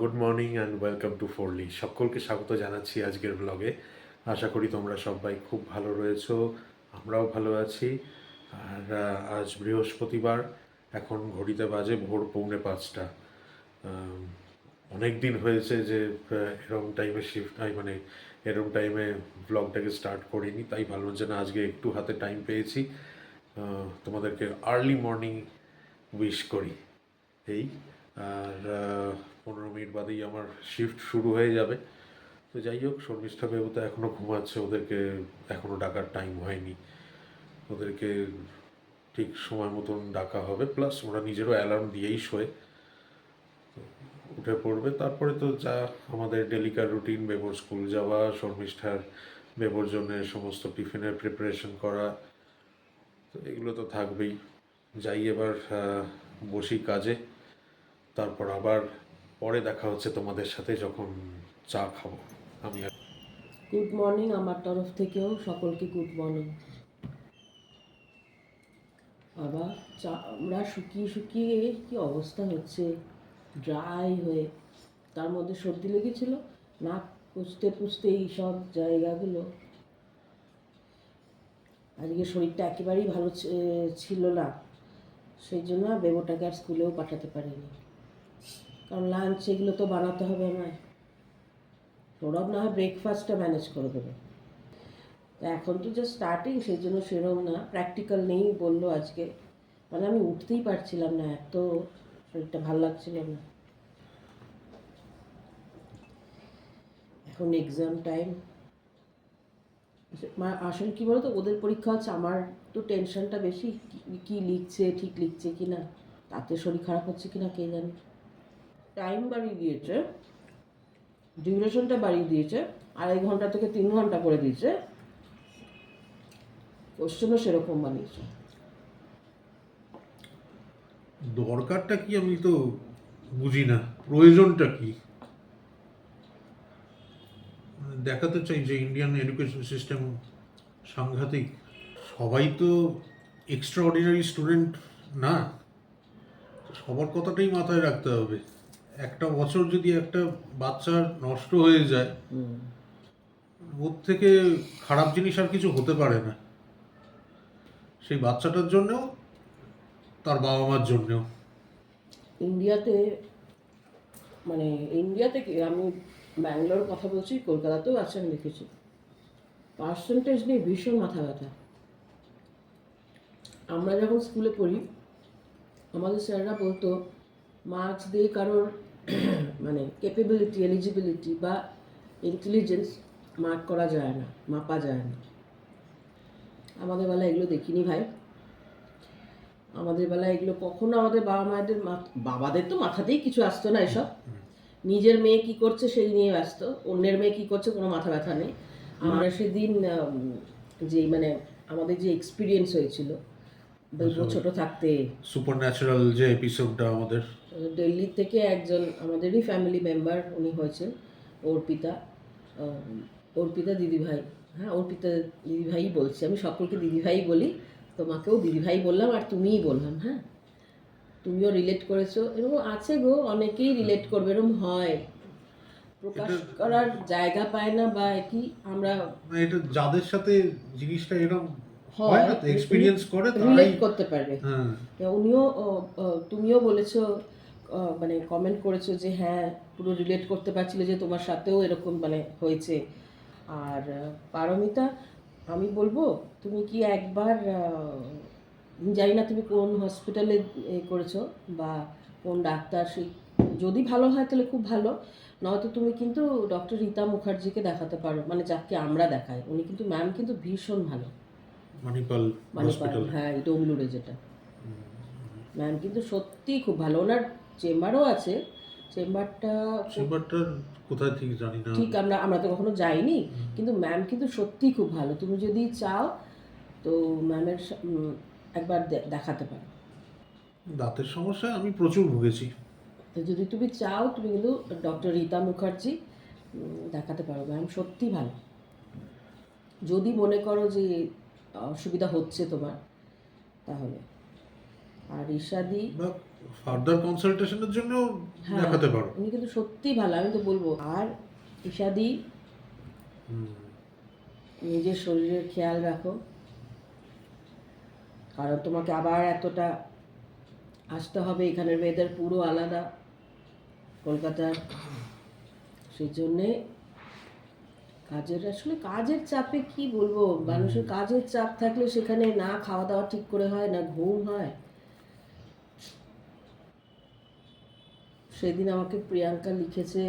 Good morning and welcome to ফোরলি। সকলকে স্বাগত জানাচ্ছি আজকের ব্লগে। আশা করি তোমরা সবাই খুব ভালো রয়েছো, আমরাও ভালো আছি। আর আজ বৃহস্পতিবার, এখন ঘড়িতে বাজে ভোর 4:45। অনেক দিন হয়েছে যে এরকম টাইমে মানে এরকম টাইমে ব্লগটাকে স্টার্ট করিনি, তাই ভাবলাম যে না, আজকে একটু হাতে টাইম পেয়েছি, তোমাদেরকে আর্লি মর্নিং উইশ করি। এই আর 15 মিনিট বাদেই আমার শিফট শুরু হয়ে যাবে। তো যাই হোক, শর্মিষ্ঠা বেবু তো এখনও ঘুমাচ্ছে, ওদেরকে এখনও ডাকার টাইম হয়নি। ওদেরকে ঠিক সময় মতন ডাকা হবে, প্লাস ওরা নিজেরও অ্যালার্ম দিয়েই শোয়। উঠে পড়বে, তারপরে তো যা আমাদের ডেলিকার রুটিন, বেবোর স্কুল যাওয়া, শর্মিষ্ঠার বেবোর জন্য সমস্ত টিফিনের প্রিপারেশন করা, তো এগুলো তো থাকবেই। যাই এবার বসি কাজে, তারপর আবার পরে দেখা হচ্ছে তোমাদের সাথে যখন চা খাবো। আমি গুড মর্নিং আমার তরফ থেকেও সকলকে গুড মর্নিং। আবার চামড়া শুকিয়ে শুকিয়ে কি অবস্থা হচ্ছে, ড্রাই হয়ে, তার মধ্যে সর্দি লেগেছিল, নাক পুষতে পুষতে এই সব জায়গাগুলো। আজকে শরীরটা একেবারেই ভালো ছিল না, সেই জন্য বেবোটাকে আর স্কুলেও পাঠাতে পারিনি, কারণ লাঞ্চ এগুলো তো বানাতে হবে আমায়। সৌরভ না হয় ব্রেকফাস্টটা ম্যানেজ করে দেবে, এখন তো জাস্ট স্টার্টিং, সেই জন্য সেরকম না, প্র্যাকটিক্যাল নেই বললো আজকে। মানে আমি উঠতেই পারছিলাম না, এত শরীরটা ভালো লাগছিল না। এখন এক্সাম টাইম, আসলে কী বলতো, ওদের পরীক্ষা হচ্ছে, আমার তো টেনশনটা বেশি, কি লিখছে, ঠিক লিখছে কি না, তাতে শরীর খারাপ হচ্ছে কি না কে জানে। টাইম বাড়িয়ে দিয়েছে, ডিউরেশনটা বাড়িয়ে দিয়েছে, 2.5 ঘন্টা থেকে 3 ঘন্টা করে দিয়েছে, কোশ্চেনও সেরকম বানিয়েছে। দরকারটা কি আমি তো বুঝি না, প্রয়োজনটা কি? দেখাতে চাই যে ইন্ডিয়ান এডুকেশন সিস্টেম সাংঘাতিক। সবাই তো এক্সট্রা অর্ডিনারি স্টুডেন্ট না, সবার কথাটাই মাথায় রাখতে হবে। একটা বছর যদি একটা বাচ্চার নষ্ট হয়ে যায়, ওর থেকে খারাপ জিনিস আর কিছু হতে পারে না, সেই বাচ্চাটার জন্যও, তার বাবা মার জন্যও। ইন্ডিয়াতে, মানে ইন্ডিয়াতে কি, আমি ব্যাঙ্গালোর কথা বলছি, কলকাতাতেও আছে, আমি দেখেছি, পার্সেন্টেজ নিয়ে ভীষণ মাথা ব্যথা। আমরা যখন স্কুলে পড়ি, আমাদের স্যাররা বলতো মার্কস দিয়ে কারোর মানে ক্যাপেবিলিটি, এলিজিবিলিটি বা ইন্টেলিজেন্স মার্ক করা যায় না, মাপা যায় না। আমাদের বেলায় এগুলো দেখিনি ভাই, আমাদের বেলায় এগুলো কখনো আমাদের বাবা মায়েদের বাবাদের তো মাথাতেই কিছু আসতো না এসব। নিজের মেয়ে কি করছে সেই নিয়ে ব্যস্ত, অন্যের মেয়ে কি করছে কোনো মাথা ব্যথা নেই। আমরা সেদিন যে মানে আমাদের যে এক্সপিরিয়েন্স হয়েছিল ছোট থাকতে, সুপার ন্যাচারাল যে এপিসোডটা আমাদের, দিল্লি থেকে একজন আমাদেরই ফ্যামিলি মেম্বার উনি হয়েছেন, অর্পিতা, অর্পিতা দিদিভাই, হ্যাঁ অর্পিতা দিদিভাই বলছি, আমি সকলকে দিদিভাই বলি, তোমাকেও দিদিভাই বললাম আর তুমিই বললাম, হ্যাঁ তুমিও রিলেট করেছো, এরকম আছে গো, অনেকেই রিলেট করবে, এরকম হয়, প্রকাশ করার জায়গা পায় না, বা কি আমরা, এটা যাদের সাথে জিনিসটা এরকম হয় না, এক্সপেরিয়েন্স করে রিলেট তারাই করতে পারবে। হ্যাঁ, উনিও, তুমিও বলেছো, মানে কমেন্ট করেছো যে হ্যাঁ পুরো রিলেট করতে পারছিলে যে তোমার সাথেও এরকম মানে হয়েছে। আর পারমিতা, আমি বলবো তুমি কি একবার, জানি না তুমি কোন হসপিটালে করেছো বা কোন ডাক্তার, সেই যদি ভালো হয় তাহলে খুব ভালো, নয়তো তুমি কিন্তু ডক্টর রীতা মুখার্জিকে দেখাতে পারো, মানে যাকে আমরা দেখাই, উনি কিন্তু ম্যাম কিন্তু ভীষণ ভালো। মানিপাল মানিপাল, হসপিটাল, হ্যাঁ ডোমলুরে যেটা, ম্যাম কিন্তু সত্যিই খুব ভালো, ওনার চেম্বারও আছে, চেম্বারটা কোথায় ঠিক জানি না, ঠিক আমরা তো কখনো যাইনি, কিন্তু ম্যাম কিন্তু সত্যিই খুব ভালো, তুমি যদি চাও তো ম্যামের একবার দেখাতে পারো। দাঁতের সমস্যায় আমি প্রচুর ভুগেছি। তো যদি তুমি চাও তুমি কিন্তু ডক্টর রীতা মুখার্জি দেখাতে পারো, ম্যাম সত্যি ভালো, যদি মনে করো যে অসুবিধা হচ্ছে তোমার তাহলে। আর ঈশাদি, ফার্দার কনসালটেশনের জন্য হ্যাঁ দেখাতে পারো। উনি কিন্তু সত্যি ভালো, আমি তো বলবো। আর ঈশাদি, হুম। নিজের শরীরের খেয়াল রাখো, কারণ তোমাকে আবার এতটা আসতে হবে, এখানের ওয়েদার পুরো আলাদা কলকাতার। সেই জন্যে আসলে কাজের চাপে কি বলবো, মানুষের কাজের চাপ থাকলে সেখানে না খাওয়া দাওয়া ঠিক করে হয়, না ঘুম হয়। সেদিন আমাকে প্রিয়াঙ্কা লিখেছে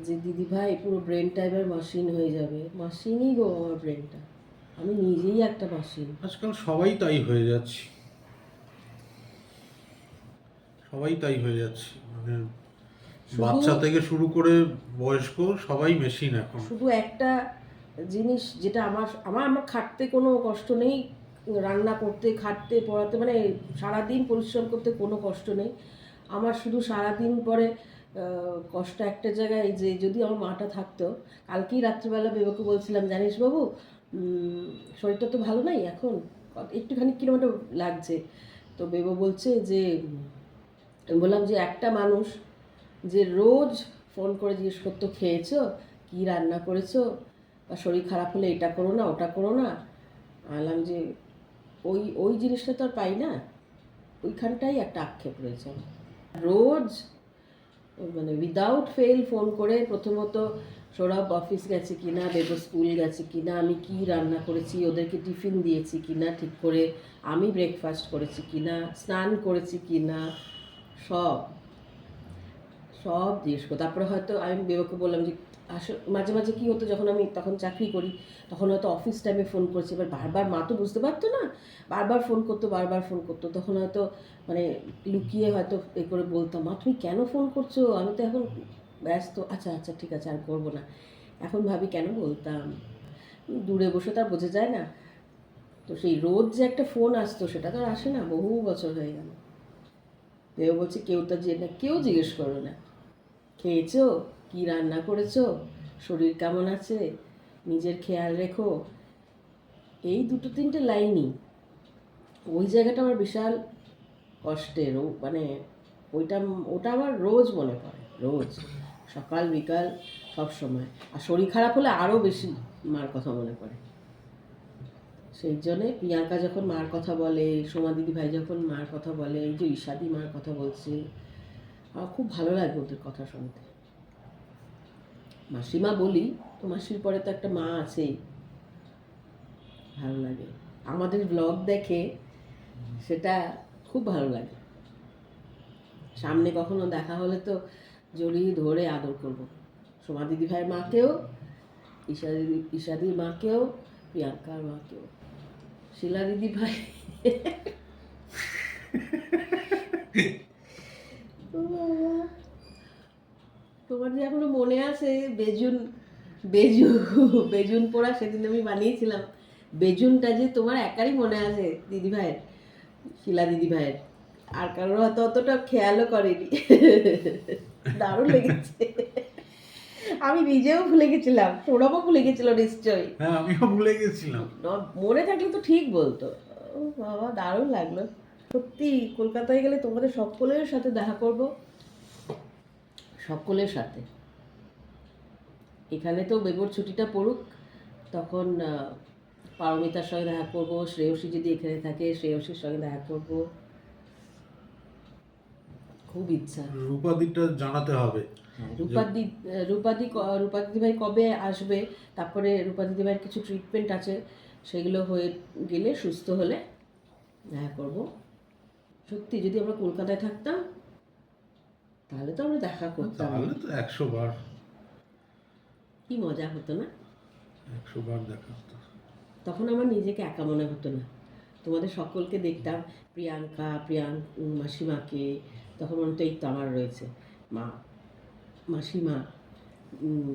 যে দিদি ভাই পুরো ব্রেনটা এবার মাশিন হয়ে যাবে। মাশিনই গো আমার ব্রেনটা, আমি নিজেই একটা মাশিন। আজকাল সবাই তাই হয়ে যাচ্ছে, সবাই তাই হয়ে যাচ্ছে, মানে বাচ্চা থেকে শুরু করে বয়স্ক সবাই মেশিন এখন। শুধু একটা জিনিস যেটা আমার আমার আমার খাটতে কোনো কষ্ট নেই, রান্না করতে, খাটতে, পড়াতে, মানে সারাদিন পরিশ্রম করতে কোনো কষ্ট নেই। আমার শুধু সারাদিন পরে কষ্ট একটা জায়গায়, যে যদি আমার মাটা থাকতো। কালকেই রাত্রিবেলা বেবাকে বলছিলাম, জানিস বাবু, শরীরটা তো ভালো নাই এখন, একটুখানি কিলোমিটার লাগছে। তো বেবো বলছে যে, আমি বললাম যে একটা মানুষ যে রোজ ফোন করে জিজ্ঞেস করতো খেয়েছো, কী রান্না করেছো, বা শরীর খারাপ হলে এটা করো না ওটা করো না, বললাম যে ওই ওই জিনিসটা তো আর পাই না। ওইখানটাই একটা আক্ষেপ রয়েছে আমার। রোজ মানে উইদাউট ফেল ফোন করে প্রথমত সৌরভ অফিস গেছে কিনা, বেবো স্কুল গেছে কিনা, আমি কি রান্না করেছি, ওদেরকে টিফিন দিয়েছি কিনা ঠিক করে, আমি ব্রেকফাস্ট করেছি কিনা, স্নান করেছি কিনা, সব সব জিজ্ঞেস করো। তারপরে হয়তো আমি বেবাকে বললাম যে আসলে মাঝে মাঝে কী হতো, যখন আমি তখন চাকরি করি তখন হয়তো অফিস টাইমে ফোন করছি, এবার বারবার মা তো বুঝতে পারতো না, বারবার ফোন করতো, তখন হয়তো মানে লুকিয়ে হয়তো এ করে বলতাম, মা তুমি কেন ফোন করছো, আমি তো এখন ব্যস্ত। আচ্ছা আচ্ছা ঠিক আছে, আর করবো না। এখন ভাবি কেন বলতাম, দূরে বসে তো আর বোঝা যায় না। তো সেই রোজ যে একটা ফোন আসতো সেটা তো আর আসে না, বহু বছর হয়ে গেল। কেউ বলছে কেউ তো যে না, কেউ জিজ্ঞেস করো না খেয়েছো, কী রান্না করেছো, শরীর কেমন আছে, নিজের খেয়াল রেখো। এই দুটো তিনটে লাইনই, ওই জায়গাটা আমার বিশাল কষ্টের। ও মানে ওইটা, ওটা আমার রোজ মনে পড়ে, রোজ সকাল বিকাল সব সময়। আর শরীর খারাপ হলে আরও বেশি মার কথা মনে পড়ে। সেই জন্যে প্রিয়াঙ্কা যখন মার কথা বলে, সোমা দিদি ভাই যখন মার কথা বলে, এই যে ঈশাদি মার কথা বলছে, আমার খুব ভালো লাগে ওদের কথা শুনতে। মাসিমা বলি তো, মাসির পরে তো একটা মা আছেই, ভালো লাগে। আমাদের ব্লগ দেখে সেটা খুব ভালো লাগে। সামনে কখনো দেখা হলে তো জড়িয়ে ধরে আদর করবো। সোমা দিদি ভাইয়ের মাকেও, ঈশাদির মাকেও, প্রিয়াঙ্কার মাকেও, শিলা দিদি ভাই। ও বাবা, তোমার যে এখনো মনে আছে বেজুন, বেজু বেজুন পোড়া সেদিন আমি বানিয়েছিলাম, বেজুনটা যে তোমার একারই মনে আছে, দিদি ভাইয়ের, শিলা দিদি ভাইয়ের, আর কারোর হয়তো অতটা খেয়ালও করেনি। দারুণ লেগেছে। আমি নিজেও ভুলে গেছিলাম, সৌরভও ভুলে গেছিল নিশ্চয়ই। হ্যাঁ, আমিও ভুলে গেছিলাম। মনে থাকলে তো ঠিক বলতো। ও বাবা, দারুণ লাগলো সত্যি। কলকাতায় গেলে তোমাদের সকলের সাথে দেখা করব, সকলের সাথে। এখানে তো বেবোর ছুটিটা পড়ুক, তখন পারমিতার সঙ্গে দেখা করবো, শ্রেয়সী যদি এখানে থাকে শ্রেয়সীর সঙ্গে দেখা করব, খুব ইচ্ছা। রূপাদিটা জানাতে হবে। রূপাদি ভাই কবে আসবে, তারপরে রূপাদি ভাইয়ের কিছু ট্রিটমেন্ট আছে, সেগুলো হয়ে গেলে, সুস্থ হলে দেখা করব। সত্যি যদি আমরা কলকাতায় থাকতাম তাহলে তো আমরা দেখা করতাম, তাহলে তো 100 বার, কি মজা হতো না। 100 বার দেখা হতো। তখন আমার নিজেকে একা মনে হতো না, তোমাদের সকলকে দেখতাম, প্রিয়াঙ্কা, মাসিমাকে, তখন মনে হতো এই তো আমার রয়েছে মা, মাসিমা,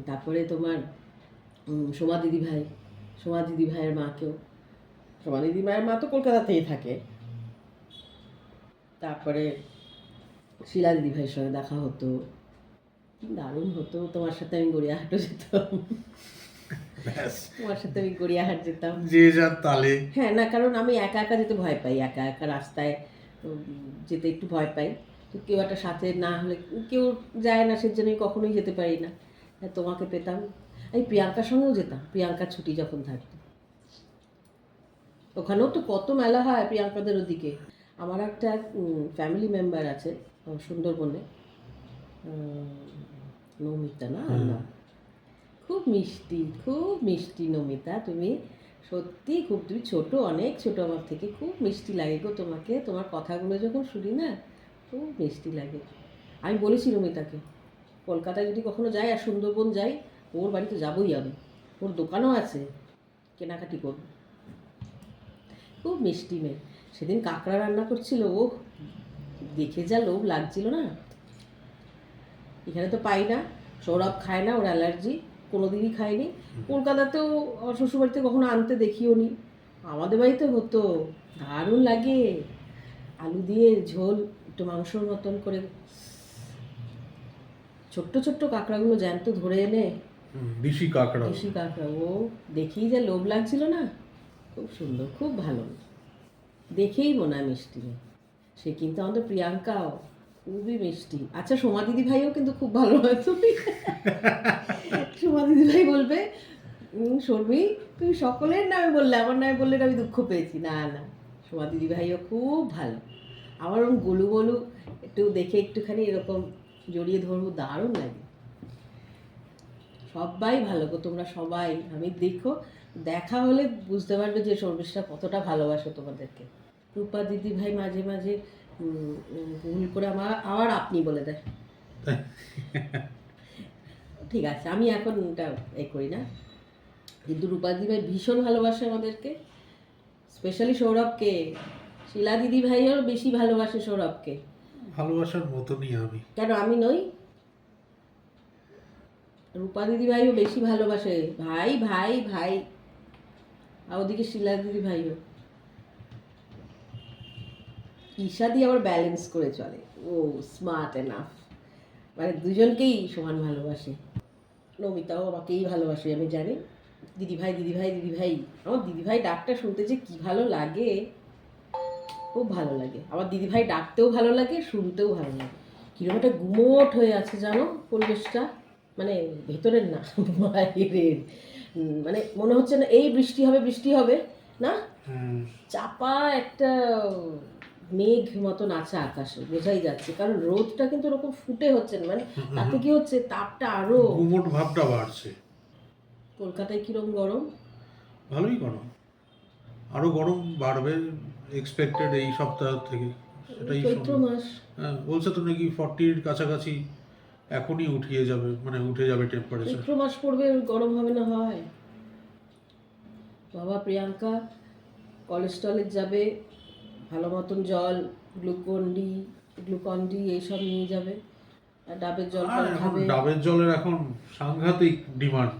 তারপরে তোমার সোমা দিদি ভাই, সোমা দিদি ভাইয়ের মাকেও, সোমা দিদি ভাইয়ের মা তো কলকাতাতেই থাকে। তারপরে শিলা দিদি ভাইয়ের সঙ্গে দেখা হতো, কি দারুণ হতো। তোমার সাথে আমি গড়িয়াহাটও যেতাম, তোমার সাথে আমি গড়িয়াহাট যেতাম, যে যার তালে। হ্যাঁ না, কারণ আমি একা একা যেতে ভয় পাই, একা একা রাস্তায় যেতে একটু ভয় পাই। তো কেউ একটা সাথে না হলে কেউ যায় না, সেজন্যই কখনোই যেতে পারি না। তোমাকে পেতাম, এই প্রিয়াঙ্কার সঙ্গেও যেতাম, প্রিয়াঙ্কার ছুটি যখন থাকতো। ওখানেও তো কত মেলা হয় প্রিয়াঙ্কাদের ওদিকে। আমার একটা ফ্যামিলি মেম্বার আছে সুন্দরবনে, নমিতা না না, খুব মিষ্টি, খুব মিষ্টি নমিতা। তুমি সত্যি খুব, তুমি ছোটো, অনেক ছোটো আমার থেকে, খুব মিষ্টি লাগে গো তোমাকে। তোমার কথাগুলো যখন শুনি না, খুব মিষ্টি লাগে। আমি বলেছি নমিতাকে, কলকাতায় যদি কখনো যাই আর সুন্দরবন যাই, ওর বাড়িতে যাবোই আমি। ওর দোকানও আছে, কেনাকাটি করব। খুব মিষ্টি মেয়ে। সেদিন কাঁকড়া রান্না করছিল, ও দেখে যা লোভ লাগছিল না। এখানে তো পাই না, সৌরভ খায় না, ওর অ্যালার্জি, কোনো দিনই খায়নি। কলকাতাতেও শ্বশুরবাড়িতে কখনো আনতে দেখিও নি, আমাদের বাড়িতে হতো, দারুণ লাগে। আলু দিয়ে ঝোল, একটু মাংসর মতন করে, ছোট্ট ছোট্ট কাঁকড়াগুলো জ্যান্ত ধরে এনে, দেশি কাঁকড়া, দেশি কাঁকড়া, ও দেখেই যা লোভ লাগছিল না। খুব সুন্দর, খুব ভালো, দেখেই মনে হয় মিষ্টি মেয়ে। সে কিন্তু আমাদের প্রিয়াঙ্কাও খুবই মিষ্টি। আচ্ছা, সোমা দিদি ভাইও কিন্তু খুব ভালো হয়। তুমি সোমা দিদি ভাই বলবে, শর্মী তুমি সকলের নামে বললে, আমার নামে বললে আমি দুঃখ পেয়েছি। না না, সোমা দিদি ভাইও খুব ভালো। আমার ওরকম গোলু গোলু একটু দেখে একটুখানি এরকম জড়িয়ে ধরবো, দারুণ লাগে। সবাই ভালো গো, তোমরা সবাই। আমি দেখো, দেখা হলে বুঝতে পারবে যে শর্মিষ্ঠা কতটা ভালোবাসো তোমাদেরকে। রূপা দিদি ভাই মাঝে মাঝে ভুল করে আবার আপনি বলে দেয়। ঠিক আছে, আমি এখন এটা করি না, কিন্তু রূপা দিদি ভাই ভীষণ ভালোবাসে আমাদেরকে, স্পেশালি সৌরভকে। শিলা দিদি ভাইও বেশি ভালোবাসে সৌরভকে। ভালোবাসার মতনই আমি। কেন আমি নই? রূপা দিদি ভাইও বেশি ভালোবাসে, ভাই ভাই ভাই। আর ওদিকে শিলা দিদি ভাইও। ঈশা দিয়ে আবার ব্যালেন্স করে চলে, ও স্মার্ট এনাফ, মানে দুজনকেই সমান ভালোবাসে। নমিতাও আমাকেই ভালোবাসে, আমি জানি। দিদি ভাই দিদি ভাই দিদি ভাই, আমার দিদি ভাই ডাকটা শুনতে যে কি ভালো লাগে, খুব ভালো লাগে। আমার দিদি ভাই ডাকতেও ভালো লাগে, শুনতেও ভালো লাগে। কিরকম একটা গুমোট হয়ে আছে জানো পরিবেশটা, মানে ভেতরের না, বাইরের। মানে মনে হচ্ছে না এই বৃষ্টি হবে, বৃষ্টি হবে না, চাপা একটা মেঘ মতন আছে আকাশে, বোঝাই যাচ্ছে। কারণ রোদটা কিন্তু ওরকম ফুটে হচ্ছে না, মানে তাতে কি হচ্ছে, তাপটা আরো গুমোট ভাবটা বাড়ছে। কলকাতায় কিরকম গরম, ভালোই গরম, আরো গরম বাড়বে এক্সপেক্টেড এই সপ্তাহ থেকে, সেটাই চৈত্র মাস। হ্যাঁ, বলছে তো নাকি 40-র কাছাকাছি এখনই উঠে যাবে টেম্পারেচার। চৈত্র মাস পড়বে, গরম হবে না হয়? বাবা, প্রিয়াঙ্কা কলেজ টলেজ যাবে, ভালো মতন জল, গ্লুকন ডি এইসব নিয়ে যাবে, আর ডাবের জল আর এখন খাবে। ডাবের জলের এখন সাংঘাতিক ডিমান্ড।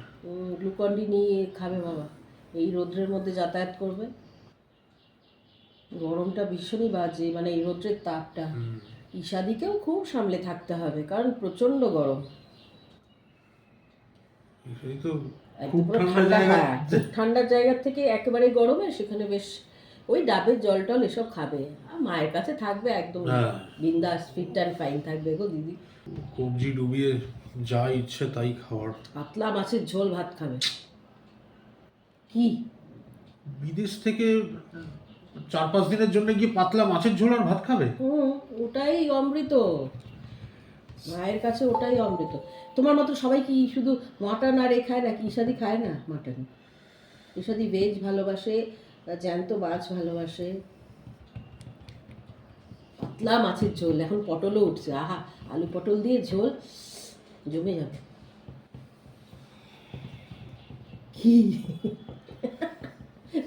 গ্লুকন ডি নিয়ে খাবে বাবা, এই রোদ্রের মধ্যে যাতায়াত করবে। গরমটা ভীষণই বাজে, মানে এই রোদ্রের তাপটা। ঈশাদিকেও খুব সামলে থাকতে হবে, কারণ প্রচণ্ড গরম। এই তো একদম খুব পুরো ঠান্ডা ঠান্ডা, জায়গা। হ্যাঁ, খুব ঠান্ডার জায়গা থেকে একেবারে গরমে সেখানে বেশ ওই ডাবের জল টল এসব খাবে, আর মায়ের কাছে থাকবে একদম বিন্দাস, ফিট অ্যান্ড ফাইন থাকবে গো দিদি। কবজি ডুবিয়ে যা ইচ্ছে তাই খাওয়ার। পাতলা মাছের ঝোল ভাত খাবে। কি বিদেশ থেকে 4-5 দিনের জন্য গিয়ে পাতলা মাছের ঝোল আর ভাত খাবে? ওটাই অমৃত, মায়ের কাছে ওটাই অমৃত। তোমার মতো সবাই কি শুধু মাটন আর খায় নাকি? ঈশাদি খায় না মাটন, ঈশাদি ভেজ ভালোবাসে, জ্যান্ত মাছ ভালোবাসে। পাতলা মাছের ঝোল, এখন পটলও উঠছে, আহা, আলু পটল দিয়ে ঝোল জমে যাবে। কি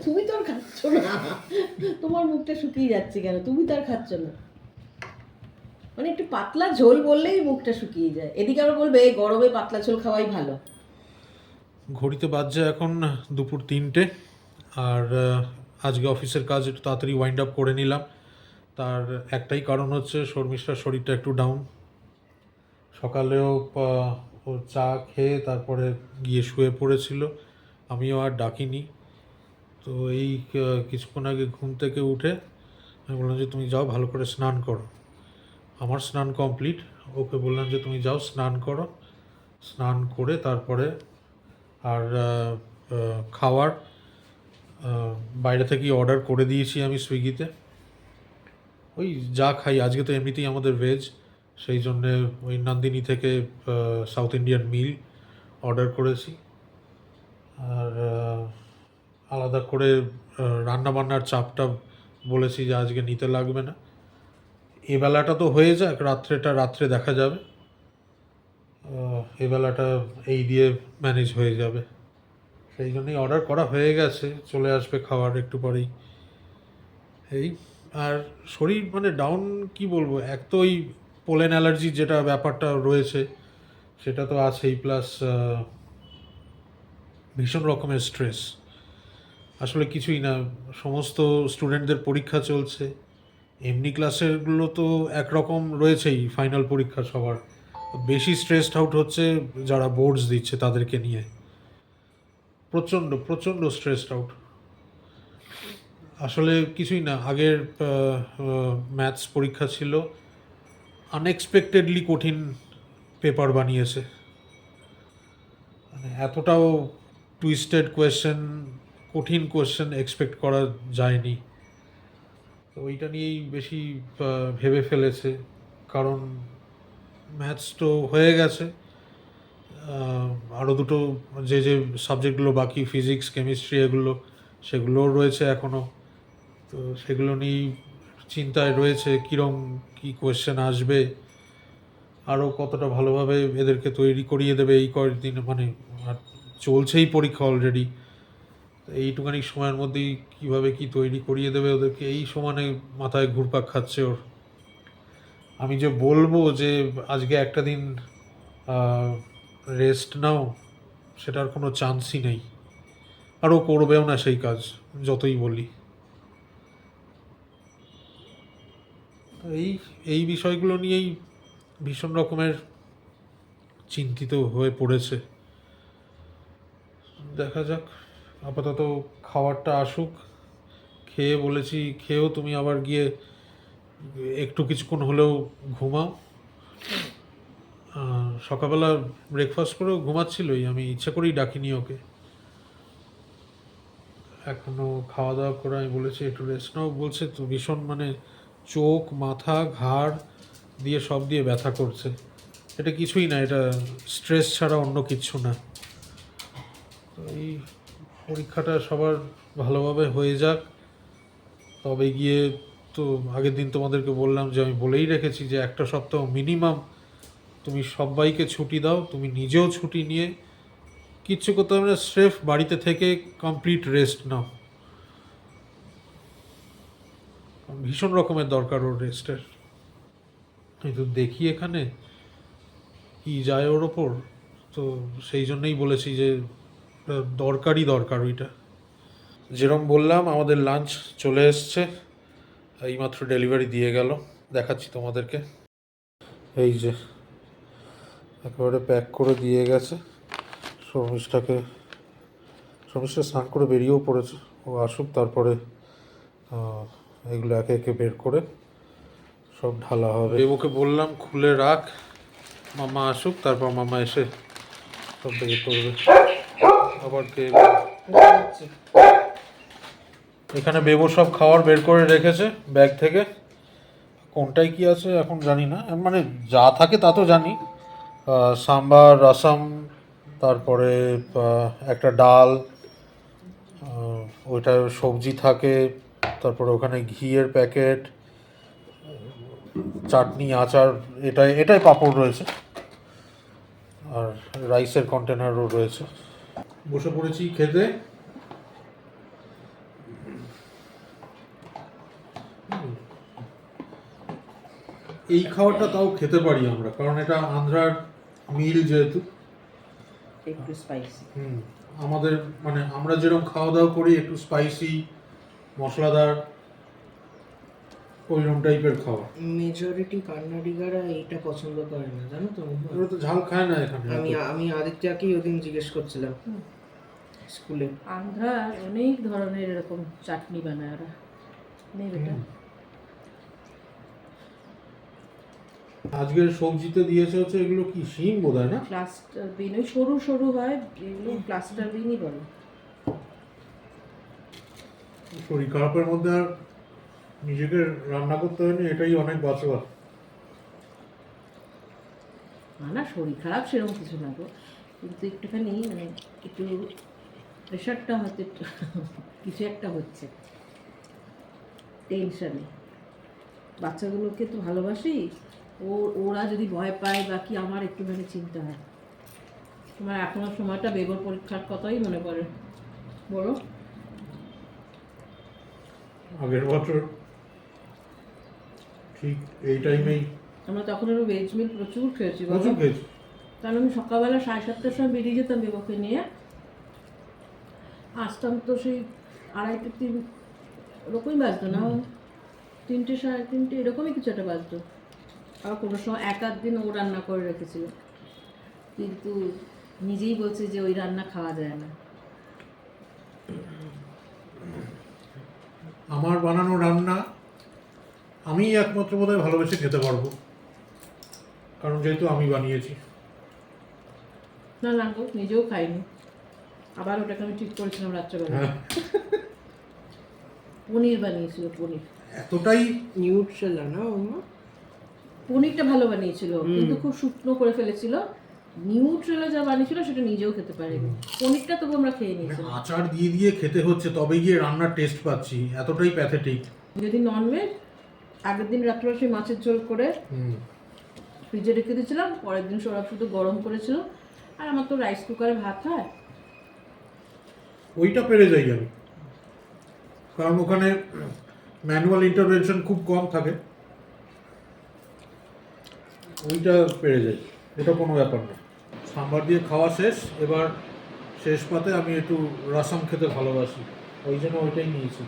তুমি তো আর খাচ্ছ না, তোমার মুখটা শুকিয়ে যাচ্ছে কেন? তুমি তো আর খাচ্ছ না, মানে একটু পাতলা ঝোল বললেই মুখটা শুকিয়ে যায়। এদিকে আবার বলবে গরমে পাতলা ঝোল খাওয়াই ভালো। ঘড়িতে বাজছে এখন দুপুর 3টে, আর আজকে অফিসের কাজ একটু তাড়াতাড়ি ওয়াইন্ড আপ করে নিলাম। তার একটাই কারণ হচ্ছে শর্মিষ্ঠার শরীরটা একটু ডাউন। সকালেও ও চা খেয়ে তারপরে গিয়ে শুয়ে পড়েছিল, আমিও আর ডাকিনি। তো এই কিছুক্ষণ আগে ঘুম থেকে উঠে আমি বললাম যে তুমি যাও ভালো করে স্নান করো। আমার স্নান কমপ্লিট। ওকে বললাম যে তুমি যাও স্নান করো, স্নান করে তারপরে আর খাওয়ার বাইরে থেকেই অর্ডার করে দিয়েছি আমি সুইগিতে। ওই যা খাই, আজকে তো এমনিতেই আমাদের ভেজ, সেই জন্যে ওই নন্দিনী থেকে সাউথ ইন্ডিয়ান মিল অর্ডার করেছি। আর আলাদা করে রান্নাবান্নার চাপটা বলেছি যে আজকে নিতে লাগবে না, এবেলাটা তো হয়ে যাক, রাত্রে দেখা যাবে। এবেলাটা এই দিয়ে ম্যানেজ হয়ে যাবে, সেই জন্যই অর্ডার করা হয়ে গেছে, চলে আসবে খাবার একটু পরেই। এই আর শরীর মানে ডাউন, কি বলবো, এক তো ওই পোলেন অ্যালার্জি যেটা ব্যাপারটা রয়েছে সেটা তো আছেই, প্লাস ভীষণ রকমের স্ট্রেস। আসলে কিছুই না, সমস্ত স্টুডেন্টদের পরীক্ষা চলছে, এমনি ক্লাসেরগুলো তো একরকম রয়েছেই, ফাইনাল পরীক্ষা সবার। বেশি স্ট্রেসড আউট হচ্ছে যারা বোর্ডস দিচ্ছে তাদেরকে নিয়ে, প্রচণ্ড প্রচণ্ড স্ট্রেসড আউট। আসলে কিছুই না, আগের ম্যাথস পরীক্ষা ছিল, আনএক্সপেক্টেডলি কঠিন পেপার বানিয়েছে, মানে এতটাও টুইস্টেড কোয়েশ্চেন, কঠিন কোয়েশ্চেন এক্সপেক্ট করা যায়নি। তো ওইটা নিয়েই বেশি ভেবে ফেলেছে, কারণ ম্যাথস তো হয়ে গেছে, আরও দুটো যে সাবজেক্টগুলো বাকি, ফিজিক্স কেমিস্ট্রি এগুলো, সেগুলোও রয়েছে এখনও। তো সেগুলো নিয়েই চিন্তায় রয়েছে, কীরকম কী কোয়েশ্চেন আসবে, আরও কতটা ভালোভাবে এদেরকে তৈরি করিয়ে দেবে এই কয়েকদিন, মানে আর চলছেই পরীক্ষা অলরেডি, এইটুখানি সময়ের মধ্যেই কীভাবে কি তৈরি করিয়ে দেবে ওদেরকে, এই সমানে মাথায় ঘুরপাক খাচ্ছে ওর। আমি যে বলবো যে আজকে একটা দিন রেস্ট নাও, সেটার কোনো চান্সই নেই, আর ও করবেও না সেই কাজ, যতই বলি। এই এই বিষয়গুলো নিয়েই ভীষণ রকমের চিন্তিত হয়ে পড়েছে। দেখা যাক, আপাতত খাবারটা আসুক, খেয়ে বলেছি, খেয়েও তুমি আবার গিয়ে একটু কিছুক্ষণ হলেও ঘুমাও। সকালবেলা ব্রেকফাস্ট করেও ঘুমাচ্ছিলই, আমি ইচ্ছে করেই ডাকিনি ওকে, এখনও খাওয়া দাওয়া করে আমি বলেছি একটু রেস্ট নাও, বলছে তো ভীষণ মানে চোখ মাথা ঘাড় দিয়ে সব দিয়ে ব্যথা করছে। এটা কিছুই না, এটা স্ট্রেস ছাড়া অন্য কিচ্ছু না। তো এই পরীক্ষাটা সবার ভালোভাবে হয়ে যাক, তবে গিয়ে তো আগের দিন তোমাদেরকে বললাম যে আমি বলেই রেখেছি যে একটা সপ্তাহ মিনিমাম তুমি সবাইকে ছুটি দাও, তুমি নিজেও ছুটি নিয়ে কিচ্ছু করতে হবে না, স্রেফ বাড়িতে থেকে কমপ্লিট রেস্ট নাও। ভীষণ রকমের দরকার ওর রেস্টের। কিন্তু দেখি এখানে কি যায় ওর ওপর, তো সেই জন্যই বলেছি যে দরকার ওইটা। যেরকম বললাম, আমাদের লাঞ্চ চলে এসছে, এইমাত্র ডেলিভারি দিয়ে গেল, দেখাচ্ছি তোমাদেরকে। এই যে একেবারে প্যাক করে দিয়ে গেছে। শর্মিষ্ঠা স্নান করে বেরিয়েও পড়েছে, ও আসুক তারপরে এগুলো একে একে বের করে সব ঢালা হবে। দেবুকে বললাম খুলে রাখ, মামা আসুক, তারপর মামা এসে সব বের করবে। আবার কে এখানে বেবু সব খাবার বের করে রেখেছে ব্যাগ থেকে, কোনটায় কি আছে এখন জানি না, মানে যা থাকে তা তো জানি, সাম্বার রসম, তারপরে একটা ডাল, ওইটা সবজি থাকে, তারপরে ওখানে ঘিয়ের প্যাকেট, চাটনি আচার, এটাই পাঁপড় রয়েছে, আর রাইসের কন্টেনারও রয়েছে। বসে পড়েছি খেতে। এই খাবারটা তাও খেতে পারি আমরা, কারণ এটা আন্ধ্রার মিল যেহেতু, একটু স্পাইসি। আমাদের মানে আমরা যেরকম খাওয়া দাওয়া করি একটু স্পাইসি মশলাদার, ওইরকম টাইপের খাওয়া। মেজরিটি কান্নাডিগারা এইটা পছন্দ করে না, জানো তো। ওরা তো ঝাল খায় না এখানে। আমি আদিত্যাকেই ওদিন জিজ্ঞেস করছিলাম স্কুলে, আন্ধ্রার অনেক ধরনের এরকম চাটনি বানায় ওরা। নেই বেটা। আজকের সবজিতে দিয়েছে হচ্ছে এগুলো কি শিম বোধহয় না? ক্লাস্টার বিন, ওই সরু সরু হয়, এগুলো ক্লাস্টার বিনই বলে। শরীর খারাপের মধ্যে আর নিজেকে রান্না করতে হয়নি, এটাই অনেক বাঁচোয়া। না শরীর খারাপ সেরকম কিছু না গো, কিন্তু একটুখানি মানে একটু প্রেশারটা হয়তো একটু কিছু একটা হচ্ছে, টেনশানে। বাচ্চাগুলোকে তো ভালোবাসি, ওরা যদি ভয় পায় বা কি, আমার একটুখানি চিন্তা হয়। তোমার এখনো সময়টা বেগর পরীক্ষার কথাই মনে পড়ে, বলো। আগের বছর ঠিক এই টাইমেই আমরা তখন আরও ভেজ মিল প্রচুর খেয়েছি বলো। প্রচুর খেয়েছি। কারণ আমি সকালবেলা 7:30টার সময় বেরিয়ে যেতাম বেবকে নিয়ে, আসতাম তো সেই 2:30-3 এরকমই বাজতো না, 3টে 3:30 এরকমই কিছু একটা বাজতো। আর কোনো সময় এক আধ দিন ও রান্না করে রেখেছিল, কিন্তু নিজেই বলছে যে ওই রান্না খাওয়া যায় না। আমার বানানো রান্না আমি একমাত্র বোধহয় ভালোবেসে খেতে পারবো, কারণ যেহেতু আমি বানিয়েছি। না না গো, নিজেও খাইনি, আবার ওটাকে আমি ঠিক করেছিলাম রাত্রেবেলা। হ্যাঁ, পনির বানিয়েছিল, পনির এতটাই নিউট্রেলা না ওমা? পনিরটা ভালো বানিয়েছিল, কিন্তু খুব শুকনো করে ফেলেছিল। নিউট্রেলা যা বানিয়েছিল সেটা নিজেও খেতে পারেনি, পনিরটা তবু আমরা খেয়ে মানে নিয়েছিলাম। আচার দিয়ে দিয়ে খেতে হচ্ছে তবে গিয়ে রান্নার টেস্ট পাচ্ছি, এতটাই প্যাথেটিক। যদি ননভেজ, আগের দিন রাত্রে সেই মাছের ঝোল করে ফ্রিজে রেখে দিয়েছিলাম, পরের দিন সৌরভ শুধু গরম করেছিল। আর আমার তো রাইস কুকারে ভাত হয়। ওইটা পেরে যাই আমি, কারণ ওখানে ম্যানুয়াল ইন্টারভেনশন খুব কম থাকে, ওইটা পেরে যাই, ওটা কোনো ব্যাপার না। সাম্বার দিয়ে খাওয়া শেষ, এবার শেষ পাতে আমি একটু রসম খেতে ভালোবাসি, ওই জন্য ওইটাই নিয়েছি।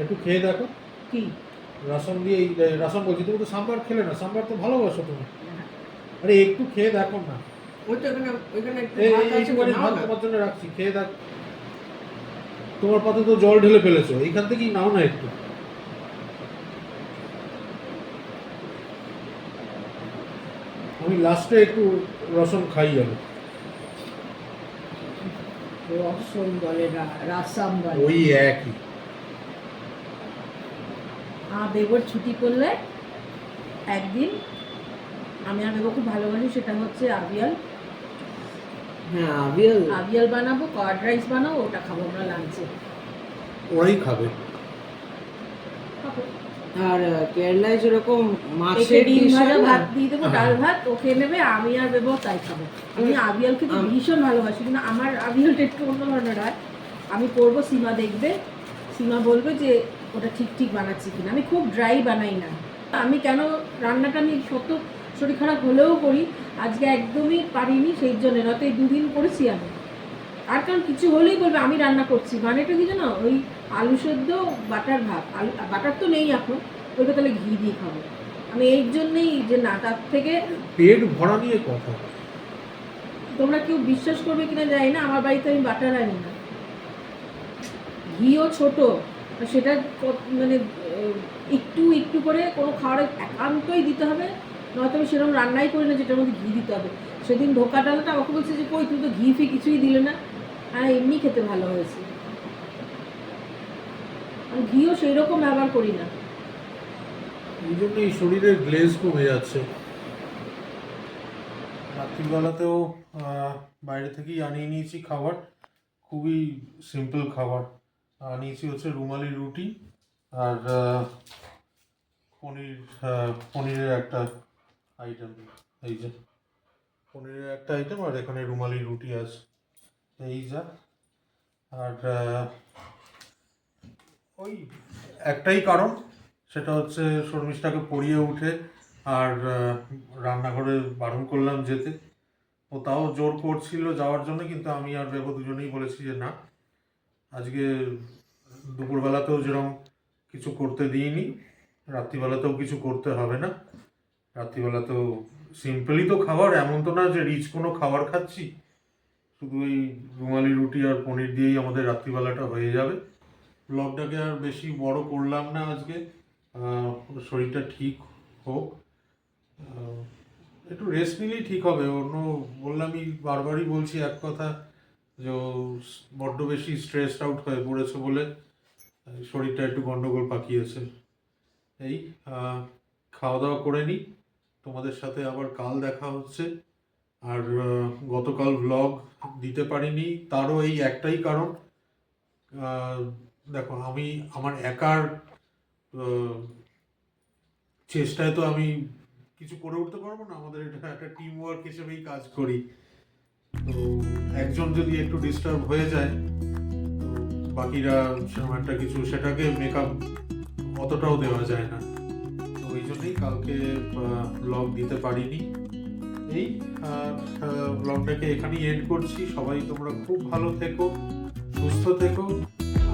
একটু খেয়ে দেখো। কি রসম দিয়ে রসম বলছি, তুমি তো সাম্বার খেলে না, সাম্বার তো ভালোবাসো তুমি। আরে একটু খেয়ে দেখো না, ওইটা ওইখানে একটু এই ভাত আছে, এইটুখানি নাও ভাত না। তোমার জন্য রাখছি, খেয়ে দেখ। তোমার পাতে তো জল ঢেলে ফেলেছো, এইখান থেকেই নাও না একটু। আমি লাস্টে একটু রসম খাই আমি। রসম বলে, রাসাম বলে। ওই একই। বেবর ছুটি করলে একদিন, আমি আর বেবো খুব ভালোবাসি, সেটা হচ্ছে আবিয়াল। হ্যাঁ, আবিয়াল। আবিয়াল বানাবো, কার্ড রাইস বানাবো, ওটা খাবো আমরা লাঞ্চে। ওরাই খাবে। আর কেরালায় যেরকম একে মাছের ডিম dish ভাজা হয় না? ভাত দিয়ে দেবো, হ্যাঁ। ডাল ভাত, ও খেয়ে নেবে, আমি আর দেবো তাই খাবো। আমি আবিয়ালকে তো ভীষণ ভালোবাসি, কিন্তু আমার আবিয়ালটা একটু অন্য ধরনের হয়। আমি করবো, সীমা দেখবে, সীমা বলবে যে ওটা ঠিক ঠিক বানাচ্ছি কিনা। আমি খুব ড্রাই বানাই না। আমি কেন রান্নাটা আমি সত্য শরীর খারাপ হলেও করি, আজকে একদমই পারিনি, সেই জন্য নয়তো এই 2 দিন করেছি আমি। আর কারণ কিছু হলেই বলবে আমি রান্না করছি, মানেটা কি জানো, ওই আলু সেদ্ধ বাটার ভাত, আলু বাটার তো নেই এখন, ওইটা তাহলে ঘি দিয়ে খাবো। আমি এই জন্যেই যে না, তার থেকে পেট ভরা নিয়ে কথা। তোমরা কেউ বিশ্বাস করবে কিনা জানি না, আমার বাড়িতে আমি বাটার আনি না, ঘিও ছোট, সেটা মানে একটু একটু করে কোনো খাবারে একান্তই দিতে হবে, নয়তো আমি সেরকম রান্নাই করি না যেটার মধ্যে ঘি দিতে হবে। সেদিন ধোকা ডালটা আমাকে বলছে যে কই তুমি তো ঘি ফি কিছুই দিলে না, আর এমনি খেতে ভালো হয়েছে। আমি ঘিও সেই রকম ব্যবহার করি না। এই জন্য এই শরীরের গ্লেজ কমে যাচ্ছে। রাত্রিবেলাতেও বাইরে থেকেই আনিয়ে নিয়েছি খাবার, খুবই সিম্পল খাবার। নিয়েছি হচ্ছে রুমালি রুটি আর পনিরের একটা আইটেম, এই যে পনিরের একটা আইটেম, আর এখানে রুমালি রুটি আছে, এই যা। আর ওই একটাই কারণ, সেটা হচ্ছে শর্মিষ্ঠাকে পড়িয়ে উঠে আর রান্নাঘরে বারণ করলাম যেতে, ও তাও জোর করছিল যাওয়ার জন্য, কিন্তু আমি আর বেবো দুজনেই বলেছি যে না, আজকে দুপুরবেলাতেও যেরকম কিছু করতে দিইনি, রাত্রিবেলাতেও কিছু করতে হবে না। রাত্রিবেলাতেও সিম্পলই তো খাবার, এমন তো না যে রিচ কোনো খাবার খাচ্ছি, শুধু এই রুমালি রুটি আর পনির দিয়েই আমাদের রাত্রিবেলাটা হয়ে যাবে। ব্লগটাকে আর বেশি বড় করলাম না আজকে, শরীরটা ঠিক হোক। একটু রেস্ট নিলেই ঠিক হবে। অন্য বললামই, বারবারই বলছি এক কথা, যে বড্ড বেশি স্ট্রেসড আউট হয়ে পড়েছে বলে শরীরটা একটু গন্ডগোল পাকিয়েছে। এই খাওয়া দাওয়া করে নিই, তোমাদের সাথে আবার কাল দেখা হচ্ছে। আর গতকাল ব্লগ দিতে পারিনি, তারও এই একটাই কারণ, দেখো আমি আমার একার চেষ্টায় তো আমি কিছু করে উঠতে পারবো না। আমাদের এটা একটা টিম ওয়ার্ক হিসেবেই কাজ করি। তো একজন যদি একটু ডিস্টার্ব হয়ে যায়, তো বাকিরা সেরকম একটা কিছু সেটাকে মেকআপ অতটাও দেওয়া যায় না। তো ওই জন্যই কালকে ব্লগ দিতে পারিনি। এই ব্লগটাকে এখানেই এন্ড করছি। সবাই তোমরা খুব ভালো থেকো, সুস্থ থেকো,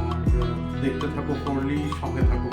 আর দেখতে থাকো পড়লি, সঙ্গে থাকো